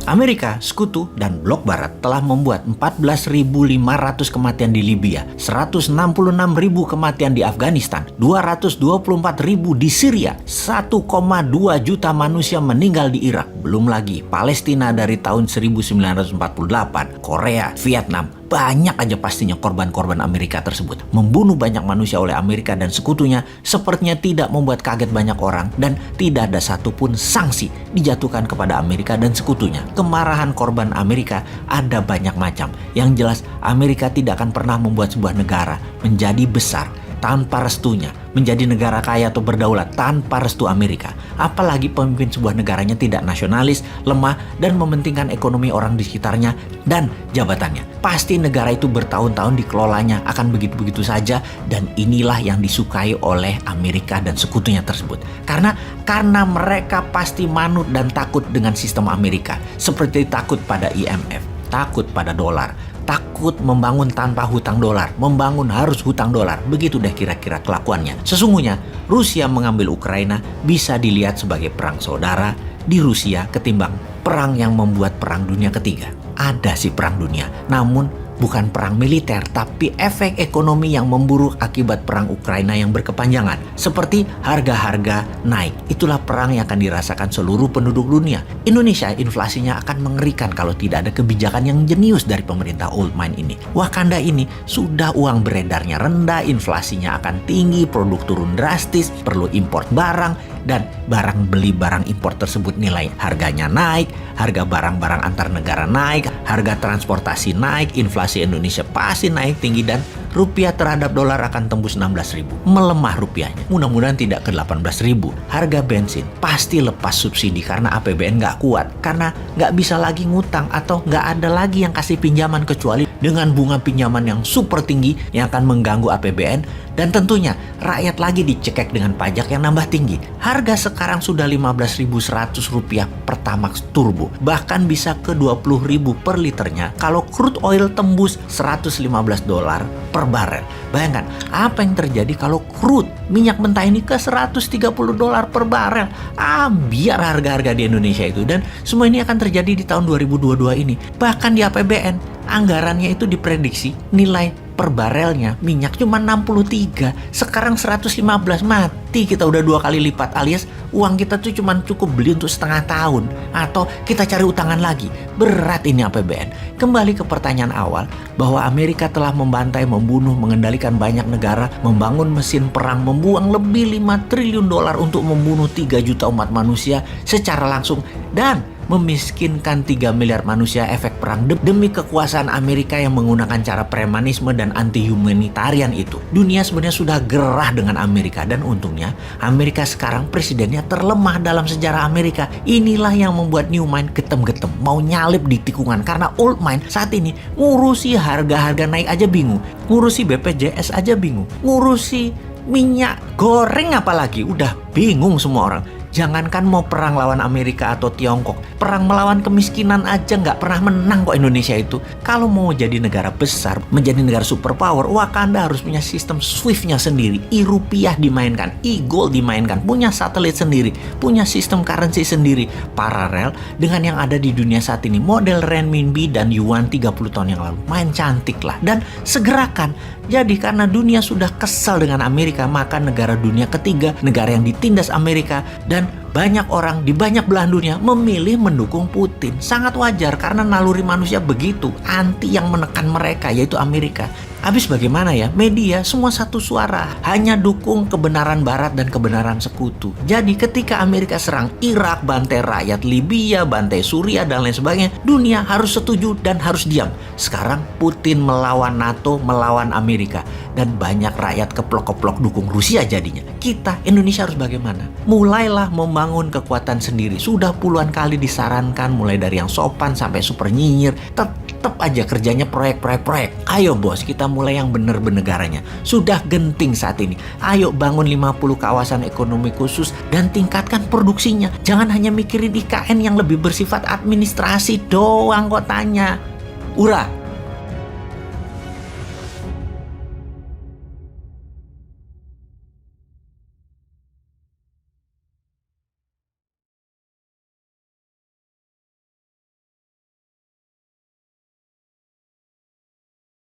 Amerika, Sekutu, dan Blok Barat telah membuat 14.500 kematian di Libya, 166.000 kematian di Afghanistan, 224.000 di Syria, 1,2 juta manusia meninggal di Irak. Belum lagi Palestina dari tahun 1948, Korea, Vietnam. Banyak aja pastinya korban-korban Amerika tersebut. Membunuh banyak manusia oleh Amerika dan sekutunya sepertinya tidak membuat kaget banyak orang dan tidak ada satupun sanksi dijatuhkan kepada Amerika dan sekutunya. Kemarahan korban Amerika ada banyak macam. Yang jelas Amerika tidak akan pernah membuat sebuah negara menjadi besar tanpa restunya, menjadi negara kaya atau berdaulat tanpa restu Amerika. Apalagi pemimpin sebuah negaranya tidak nasionalis, lemah, dan mementingkan ekonomi orang di sekitarnya dan jabatannya. Pasti negara itu bertahun-tahun dikelolanya akan begitu-begitu saja, dan inilah yang disukai oleh Amerika dan sekutunya tersebut. Karena mereka pasti manut dan takut dengan sistem Amerika, seperti takut pada IMF, takut pada dolar, takut membangun tanpa hutang dolar, membangun harus hutang dolar. Begitu deh kira-kira kelakuannya. Sesungguhnya Rusia mengambil Ukraina bisa dilihat sebagai perang saudara di Rusia ketimbang perang yang membuat perang dunia ketiga. Ada sih perang dunia, namun bukan perang militer, tapi efek ekonomi yang memburuk akibat perang Ukraina yang berkepanjangan. Seperti harga-harga naik. Itulah perang yang akan dirasakan seluruh penduduk dunia. Indonesia inflasinya akan mengerikan kalau tidak ada kebijakan yang jenius dari pemerintah old mind ini. Wakanda ini sudah uang beredarnya rendah, inflasinya akan tinggi, produk turun drastis, perlu import barang, dan barang beli barang impor tersebut nilai harganya naik, harga barang-barang antar negara naik, harga transportasi naik, inflasi Indonesia pasti naik tinggi, dan rupiah terhadap dolar akan tembus 16.000. Melemah rupiahnya. Mudah-mudahan tidak ke 18.000. Harga bensin pasti lepas subsidi karena APBN nggak kuat. Karena nggak bisa lagi ngutang atau nggak ada lagi yang kasih pinjaman kecuali dengan bunga pinjaman yang super tinggi yang akan mengganggu APBN. Dan tentunya rakyat lagi dicekek dengan pajak yang nambah tinggi. Harga sekarang sudah 15.100 rupiah Pertamax Turbo. Bahkan bisa ke 20.000 per liternya kalau crude oil tembus 115 dolar per barel. Bayangkan apa yang terjadi kalau crude minyak mentah ini ke 130 dolar per barel. Biar harga-harga di Indonesia itu. Dan semua ini akan terjadi di tahun 2022 ini. Bahkan di APBN anggarannya itu diprediksi nilai per barelnya minyak cuma 63, sekarang 115, mati kita udah 2 kali lipat, alias uang kita tuh cuma cukup beli untuk setengah tahun atau kita cari utangan lagi. Berat ini APBN. Kembali ke pertanyaan awal bahwa Amerika telah membantai, membunuh, mengendalikan banyak negara, membangun mesin perang, membuang lebih 5 triliun dolar untuk membunuh 3 juta umat manusia secara langsung dan memiskinkan 3 miliar manusia efek perang demi kekuasaan Amerika yang menggunakan cara premanisme dan anti-humanitarian itu. Dunia sebenarnya sudah gerah dengan Amerika dan untungnya Amerika sekarang presidennya terlemah dalam sejarah Amerika. Inilah yang membuat new mind getem-getem, mau nyalip di tikungan karena old mind saat ini ngurusi harga-harga naik aja bingung, ngurusi BPJS aja bingung, ngurusi minyak goreng apalagi udah bingung semua orang. Jangankan mau perang lawan Amerika atau Tiongkok, perang melawan kemiskinan aja nggak pernah menang kok Indonesia itu. Kalau mau jadi negara besar, menjadi negara superpower, Wakanda harus punya sistem SWIFT-nya sendiri, e-rupiah dimainkan, e-gold dimainkan, punya satelit sendiri, punya sistem currency sendiri, paralel dengan yang ada di dunia saat ini, model renminbi dan yuan 30 tahun yang lalu. Main cantik lah, dan segerakan. Jadi karena dunia sudah kesal dengan Amerika, maka negara dunia ketiga, negara yang ditindas Amerika, dan banyak orang di banyak belahan dunia memilih mendukung Putin. Sangat wajar karena naluri manusia begitu, anti yang menekan mereka yaitu Amerika. Habis bagaimana ya? Media semua satu suara, hanya dukung kebenaran Barat dan kebenaran sekutu. Jadi ketika Amerika serang Irak, bantai rakyat Libya, bantai Suriah dan lain sebagainya, dunia harus setuju dan harus diam. Sekarang Putin melawan NATO, melawan Amerika, dan banyak rakyat keplok-keplok dukung Rusia jadinya. Kita Indonesia harus bagaimana? Mulailah membangun kekuatan sendiri. Sudah puluhan kali disarankan, mulai dari yang sopan sampai super nyinyir, tetap aja kerjanya proyek. Ayo bos, kita mulai yang bener bernegaranya. Sudah genting saat ini. Ayo bangun 50 kawasan ekonomi khusus dan tingkatkan produksinya. Jangan hanya mikirin IKN yang lebih bersifat administrasi doang kotanya. Ura,